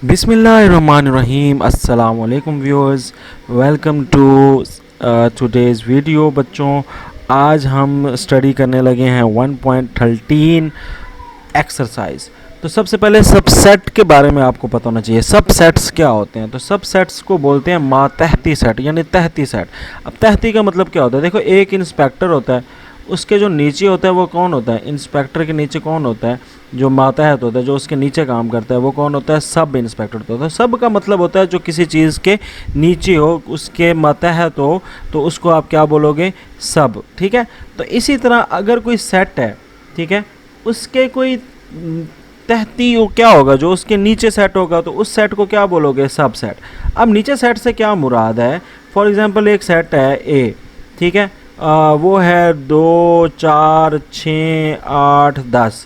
बिस्मिल्लाहिर्रहमानिर्रहीम। अस्सलाम वालेकुम viewers, welcome to today's video. बच्चों, आज हम स्टडी करने लगे हैं 1.13 एक्सरसाइज। तो सबसे पहले सबसेट के बारे में आपको पता होना चाहिए। सबसेट्स क्या होते हैं? तो सबसेट्स को बोलते हैं मातहती सेट, यानी तहती सेट। अब तहती का मतलब क्या होता है? देखो, एक इंस्पेक्टर होता है, उसके जो नीचे होता है वो कौन होता है? इंस्पेक्टर के नीचे कौन होता है? जो मातहत होता है, जो उसके नीचे काम करता है, वो कौन होता है? सब इंस्पेक्टर होता है। सब का मतलब होता है जो किसी चीज़ के नीचे हो, उसके मातहत हो, तो उसको आप क्या बोलोगे? सब। ठीक है। तो इसी तरह अगर कोई सेट है, ठीक है, उसके कोई तहती वो क्या होगा? जो उसके नीचे सेट होगा, तो उस सेट को क्या बोलोगे? सब सेट। अब नीचे सेट से क्या मुराद है? फॉर एग्जांपल एक सेट है ए, ठीक है, वो है 2, 4, 6, 8, 10।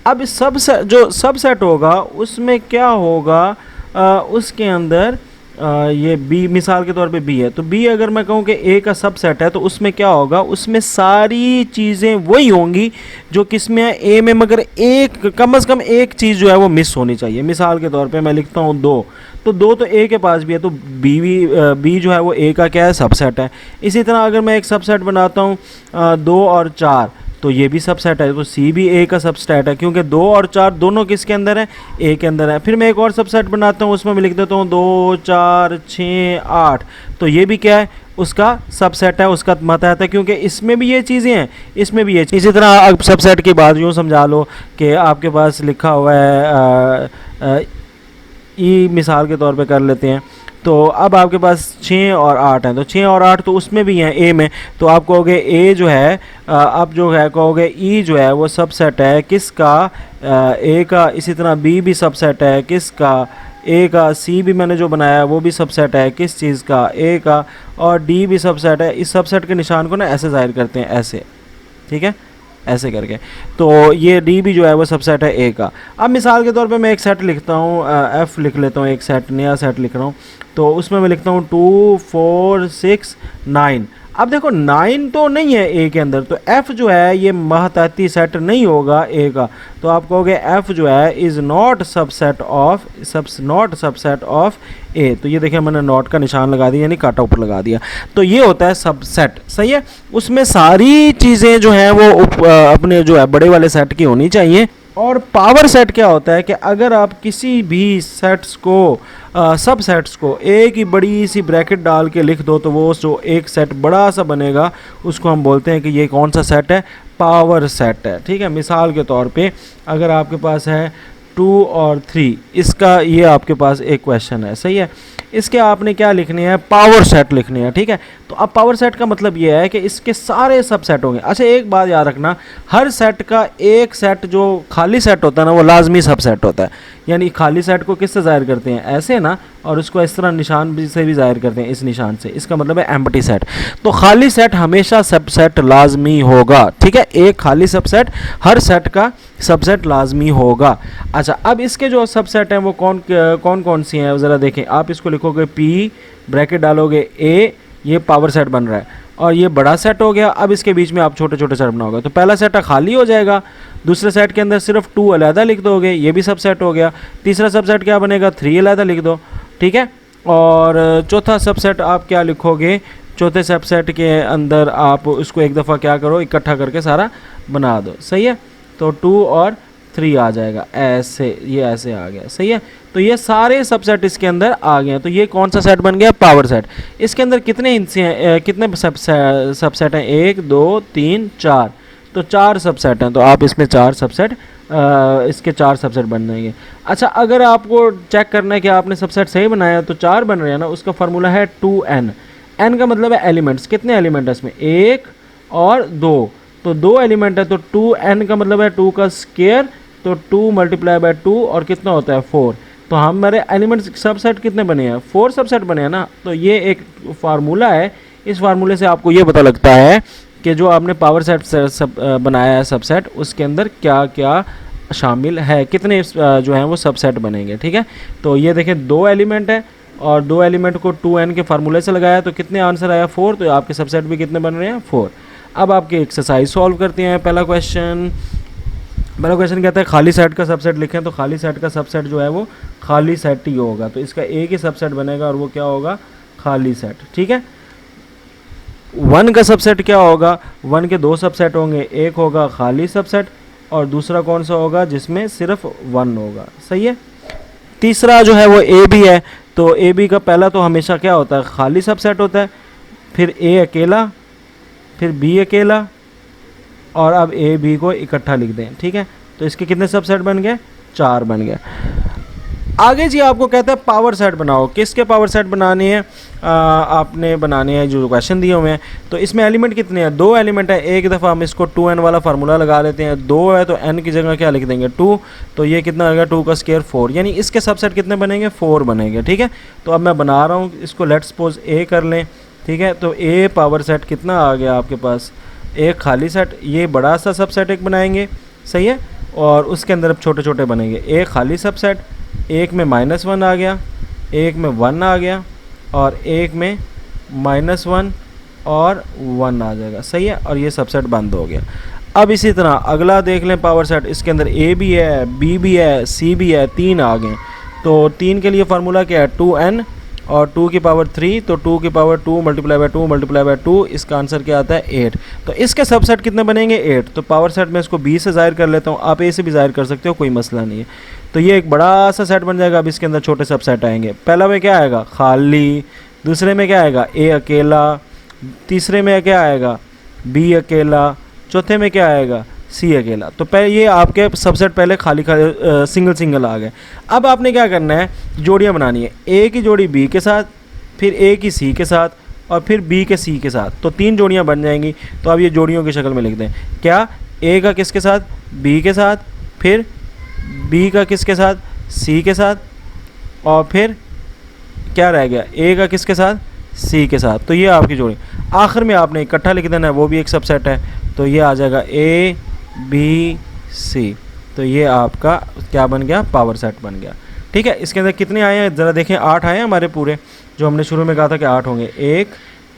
अब इस जो सब सेट होगा उसमें क्या होगा? उसके अंदर ये बी, मिसाल के तौर पे बी है, तो बी अगर मैं कहूँ कि ए का सब सेट है, तो उसमें क्या होगा? उसमें सारी चीज़ें वही होंगी जो किसमें है? ए में, मगर एक, कम से कम एक चीज़ जो है वो मिस होनी चाहिए। मिसाल के तौर पे मैं लिखता हूँ 2, तो 2 तो ए के पास भी है, तो बी जो है वो ए का क्या है? सबसेट है। इसी तरह अगर मैं एक सबसेट बनाता हूँ 2 और 4, तो ये भी सबसेट है, तो सी भी ए का सबसेट है, क्योंकि 2 और 4 दोनों किसके अंदर है? ए के अंदर है। फिर मैं एक और सबसेट बनाता हूँ, उसमें मैं लिख देता हूँ 2, 4, 6, 8, तो ये भी क्या है? उसका सबसेट है, उसका मातहत है, क्योंकि इसमें भी ये चीज़ें हैं, इसमें भी ये चीज़। इसी तरह अब सबसेट की बात यूँ समझा लो कि आपके पास लिखा हुआ है ई, मिसाल के तौर पे कर लेते हैं। तो अब आपके पास 6 और 8 हैं, तो 6 और 8 तो उसमें भी हैं ए में, तो आप कहोगे ए जो है, अब जो है कहोगे ई जो है वो सबसेट है किसका? ए का। इसी तरह बी भी सबसेट है किसका? ए का। सी भी मैंने जो बनाया है वो भी सबसेट है किस चीज़ का? ए का। और डी भी सबसेट है। इस सबसेट के निशान को ना ऐसे जाहिर करते हैं, ऐसे, ठीक है, ऐसे करके। तो ये डी भी जो है वो सबसेट है ए का। अब मिसाल के तौर पे मैं एक सेट लिखता हूँ, एफ लिख लेता हूँ, एक सेट, नया सेट लिख रहा हूँ, तो उसमें मैं लिखता हूँ 2, 4, 6, 9। अब देखो 9 तो नहीं है ए के अंदर, तो एफ जो है ये महतहती सेट नहीं होगा ए का, तो आप कहोगे एफ जो है is not subset of, not subset of A. तो ये देखिए मैंने नॉट का निशान लगा दिया, यानी काटा ऊपर लगा दिया। तो ये होता है सबसेट, सही है। उसमें सारी चीज़ें जो हैं वो अपने जो है बड़े वाले सेट की होनी चाहिए। और पावर सेट क्या होता है कि अगर आप किसी भी सेट्स को, सब सेट्स को एक ही बड़ी सी ब्रैकेट डाल के लिख दो, तो वो जो एक सेट बड़ा सा बनेगा उसको हम बोलते हैं कि ये कौन सा सेट है? पावर सेट है। ठीक है। मिसाल के तौर पे अगर आपके पास है 2 और 3, इसका ये आपके पास एक क्वेश्चन है, सही है। इसके आपने क्या लिखने हैं? पावर सेट लिखने हैं, ठीक है। तो अब पावर सेट का मतलब ये है कि इसके सारे सब सेट होंगे। अच्छा, एक बात याद रखना, हर सेट का एक सेट जो खाली सेट होता है ना, वो लाजमी सब सेट होता है। यानी खाली सेट को किससे ज़ाहिर करते हैं? ऐसे ना, और उसको इस तरह निशान भी से भी ज़ाहिर करते हैं, इस निशान से। इसका मतलब है एम्प्टी सेट। तो खाली सेट हमेशा सबसेट लाजमी होगा, ठीक है। एक खाली सबसेट हर सेट का सबसेट लाजमी होगा। अच्छा, अब इसके जो सबसेट हैं वो कौन कौन सी हैं ज़रा देखें। आप इसको लिखोगे पी, ब्रैकेट डालोगे ए, ये पावर सेट बन रहा है, और ये बड़ा सेट हो गया। अब इसके बीच में आप छोटे छोटे सेट बनाओगे, तो पहला सेट खाली हो जाएगा, दूसरे सेट के अंदर सिर्फ 2 अलहदा लिख दोगे, ये भी सब सेट हो गया। तीसरा सबसेट क्या बनेगा? 3 अलहदा लिख दो, ठीक है। और चौथा सबसेट आप क्या लिखोगे? चौथे सबसेट के अंदर आप उसको एक दफ़ा क्या करो, इकट्ठा करके सारा बना दो, सही है। तो 2 और 3 आ जाएगा, ऐसे, ये ऐसे आ गया, सही है। तो ये सारे सबसेट इसके अंदर आ गए हैं। तो ये कौन सा सेट बन गया? Power set. इसके अंदर कितने हिस्से हैं, कितने सबसेट हैं? 1, 2, 3, 4, तो 4 सबसेट हैं। तो आप इसमें 4 सबसेट, इसके 4 सबसेट बन जाएंगे। अच्छा, अगर आपको चेक करना है कि आपने सबसेट सही बनाया तो 4 बन रहे हैं ना, उसका फार्मूला है 2n। n का मतलब है एलिमेंट्स। कितने एलिमेंट है इसमें? 1 और 2, तो 2 एलिमेंट है, तो 2n का मतलब है 2 का स्क्वायर, तो 2 मल्टीप्लाई बाय 2, और कितना होता है? 4। तो हमारे एलिमेंट्स सबसेट कितने बने हैं? 4 सबसेट बने हैं ना। तो ये एक फार्मूला है, इस फार्मूले से आपको ये पता लगता है कि जो आपने पावर सेट बनाया है सबसेट, उसके अंदर क्या क्या शामिल है, कितने जो हैं वो सबसेट बनेंगे, ठीक है। तो ये देखें 2 एलिमेंट है, और 2 एलिमेंट को 2n के फार्मूले से लगाया, तो कितने आंसर आया? 4। तो आपके सबसेट भी कितने बन रहे हैं? 4। अब आपके एक्सरसाइज सॉल्व करते हैं। पहला क्वेश्चन, मेरा क्वेश्चन कहता है खाली सेट का सबसेट लिखें, तो खाली सेट का सबसेट जो है वो खाली सेट ही होगा, तो इसका एक ही सबसेट बनेगा और वो क्या होगा, खाली सेट। ठीक है, 1 का सबसेट क्या होगा, 1 के 2 सबसेट होंगे, एक होगा खाली सबसेट और दूसरा कौन सा होगा जिसमें सिर्फ 1 होगा। सही है, तीसरा जो है वो ए बी है, तो ए बी का पहला तो हमेशा क्या होता है, खाली सबसेट होता है, फिर ए अकेला, फिर बी अकेला, और अब ए बी को इकट्ठा लिख दें। ठीक है, तो इसके कितने सबसेट बन गए, 4 बन गए। आगे जी आपको कहता है पावर सेट बनाओ, किसके पावर सेट बनाने हैं, आपने बनाने हैं जो क्वेश्चन दिए हुए हैं। तो इसमें एलिमेंट कितने हैं, 2 एलिमेंट है, एक दफ़ा हम इसको 2n वाला फार्मूला लगा लेते हैं, 2 है तो n की जगह क्या लिख देंगे 2, तो ये कितना आ गया 2 का स्क्वायर 4, यानी इसके सबसेट कितने बनेंगे 4 बनेंगे। ठीक है, तो अब मैं बना रहा हूँ इसको, लेट्स सपोज ए कर लें। ठीक है, तो ए पावर सेट कितना आ गया आपके पास, एक खाली सेट, ये बड़ा सा सबसेट एक बनाएंगे। सही है, और उसके अंदर अब छोटे छोटे बनेंगे, एक खाली सबसेट, एक में -1 आ गया, एक में 1 आ गया, और एक में -1 और 1 आ जाएगा। सही है, और ये सबसेट बंद हो गया। अब इसी तरह अगला देख लें पावर सेट, इसके अंदर ए भी है, बी भी है, सी भी है, 3 आ गए। तो 3 के लिए फार्मूला क्या है, 2n और 2 की पावर 3, तो 2 की power 2 multiply by 2 multiply by 2, इसका आंसर क्या आता है 8। तो इसके सबसेट कितने बनेंगे 8। तो पावर सेट में इसको b से ज़ाहिर कर लेता हूँ, आप a से भी ज़ाहिर कर सकते हो, कोई मसला नहीं है। तो ये एक बड़ा सा सेट बन जाएगा। अब इसके अंदर छोटे सबसेट आएंगे, पहला में क्या आएगा खाली, दूसरे में क्या आएगा a अकेला, तीसरे में क्या आएगा b अकेला, चौथे में क्या आएगा सी अकेला। तो पहले ये आपके सबसेट पहले खाली खाली सिंगल सिंगल आ गए। अब आपने क्या करना है, जोड़ियाँ बनानी है, ए की जोड़ी बी के साथ, फिर ए की सी के साथ, और फिर बी के सी के साथ, तो 3 जोड़ियाँ बन जाएंगी। तो अब ये जोड़ियों की शक्ल में लिख दें, क्या ए का किसके साथ, बी के साथ, फिर बी का किसके साथ, सी के साथ, और फिर क्या रह गया ए का किसके साथ, सी के साथ। तो ये आपकी जोड़ी, आखिर में आपने इकट्ठा लिख देना है, वो भी एक सबसेट है, तो ये आ जाएगा ए बी सी। तो ये आपका क्या बन गया, पावर सेट बन गया। ठीक है, इसके अंदर कितने आए हैं ज़रा देखें, 8 आए हैं हमारे पूरे, जो हमने शुरू में कहा था कि 8 होंगे, 1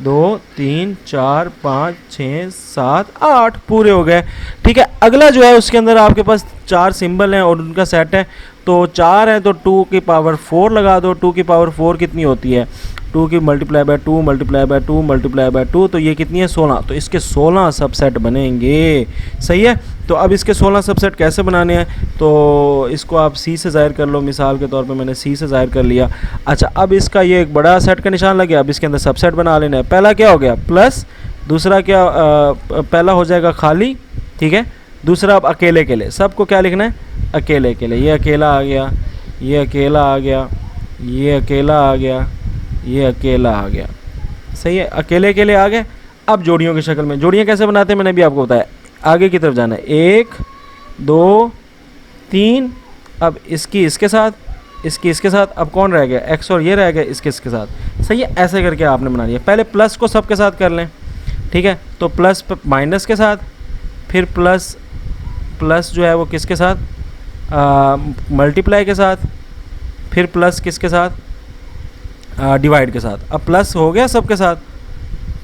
2 3 4 5 6 7 8 पूरे हो गए। ठीक है, अगला जो है उसके अंदर आपके पास 4 सिंबल हैं और उनका सेट है, तो 4 है तो 2 की पावर 4 लगा दो। 2 की पावर 4 कितनी होती है, 2 की multiply by 2 multiply by 2 multiply by 2, तो ये कितनी है 16। तो इसके 16 सबसेट बनेंगे। सही है, तो अब इसके 16 सबसेट कैसे बनाने हैं, तो इसको आप सी से ज़ाहिर कर लो, मिसाल के तौर पे मैंने सी से ज़ाहिर कर लिया। अच्छा, अब इसका ये एक बड़ा सेट का निशान लग गया, अब इसके अंदर सबसेट बना लेना है। पहला क्या हो गया प्लस, दूसरा क्या पहला हो जाएगा खाली, ठीक है, दूसरा अब अकेले के लिए, सबको क्या लिखना है अकेले के लिए, ये अकेला आ गया, ये अकेला आ गया, ये अकेला आ गया, ये अकेला आ गया। सही है, अकेले के लिए आ गए। अब जोड़ियों की शक्ल में, जोड़ियाँ कैसे बनाते हैं मैंने भी आपको बताया, आगे की तरफ जाना है, 1 2 3, अब इसकी इसके साथ, इसकी इसके साथ, अब कौन रह गया एक्स और ये रह गया इसके इसके साथ। सही है, ऐसे करके आपने बनानी है। पहले प्लस को सबके साथ कर लें, ठीक है, तो प्लस माइनस के साथ, फिर प्लस प्लस जो है वो किसके साथ, मल्टीप्लाई के साथ, फिर प्लस किसके साथ, डिवाइड के साथ। अब प्लस हो गया सबके साथ,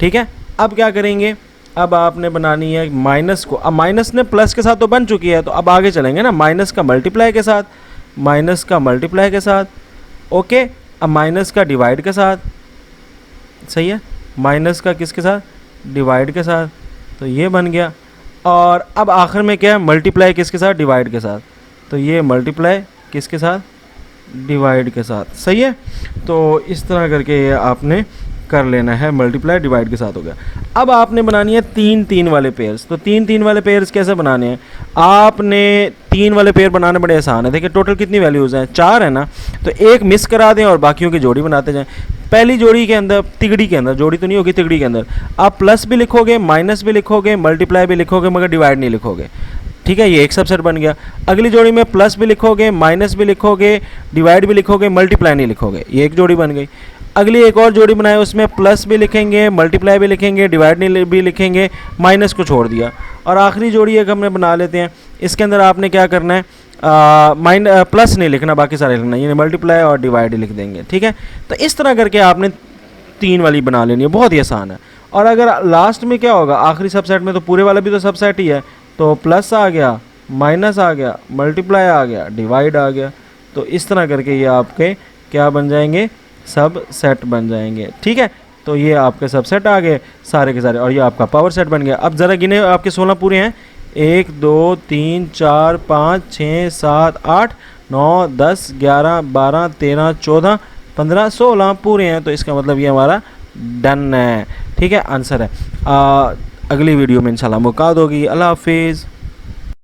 ठीक है। अब क्या करेंगे, अब आपने बनानी है माइनस को, अब माइनस ने प्लस के साथ तो बन चुकी है, तो अब आगे चलेंगे ना, माइनस का मल्टीप्लाई के साथ, माइनस का मल्टीप्लाई के साथ, ओके। अब माइनस का डिवाइड के साथ, सही है, माइनस का किसके साथ, डिवाइड के साथ, तो ये बन गया। और अब आखिर में क्या है, मल्टीप्लाई किसके साथ, डिवाइड के साथ, तो ये मल्टीप्लाई किसके साथ, डिवाइड के साथ। सही है, तो इस तरह करके ये आपने कर लेना है, मल्टीप्लाई डिवाइड के साथ हो गया। अब आपने बनानी है 3 3 वाले पेयर्स। तो 3 3 वाले पेयर्स कैसे बनाने हैं, आपने 3 वाले पेयर बनाने बड़े आसान है। देखिए टोटल कितनी वैल्यूज़ हैं, 4 है ना, तो एक मिस करा दें और बाकियों की जोड़ी बनाते जाएं। पहली जोड़ी के अंदर, तिगड़ी के अंदर, जोड़ी तो नहीं होगी, तिगड़ी के अंदर आप प्लस भी लिखोगे, माइनस भी लिखोगे, मल्टीप्लाई भी लिखोगे, मगर डिवाइड नहीं लिखोगे, ठीक है, ये एक सबसेट बन गया। अगली जोड़ी में प्लस भी लिखोगे, माइनस भी लिखोगे, डिवाइड भी लिखोगे, मल्टीप्लाई नहीं लिखोगे, ये एक जोड़ी बन गई। अगली एक और जोड़ी बनाए, उसमें प्लस भी लिखेंगे, मल्टीप्लाई भी लिखेंगे, डिवाइड नहीं भी लिखेंगे, माइनस को छोड़ दिया। और आखिरी जोड़ी एक हमने बना लेते हैं, इसके अंदर आपने क्या करना है, प्लस नहीं लिखना, बाकी सारे लिखना, ये मल्टीप्लाई और डिवाइड लिख देंगे, ठीक है। तो इस तरह करके आपने 3 वाली बना लेनी है, बहुत ही आसान है। और अगर लास्ट में क्या होगा, आखिरी सबसेट में, तो पूरे वाला भी तो सबसेट ही है, तो प्लस आ गया, माइनस आ गया, मल्टीप्लाई आ गया, डिवाइड आ गया। तो इस तरह करके ये आपके क्या बन जाएंगे, सब सेट बन जाएंगे। ठीक है, तो ये आपके सब सेट आ गए सारे के सारे, और ये आपका पावर सेट बन गया। अब ज़रा गिने, आपके 16 पूरे हैं। 1 2 3 4 5 6 7 8 9 10 11 12 13 14 15 16 पूरे हैं। तो इसका मतलब ये हमारा डन है। ठीक है, आंसर है। अगली वीडियो में इंशाल्लाह मुलाकात होगी। अल्लाह हाफिज़।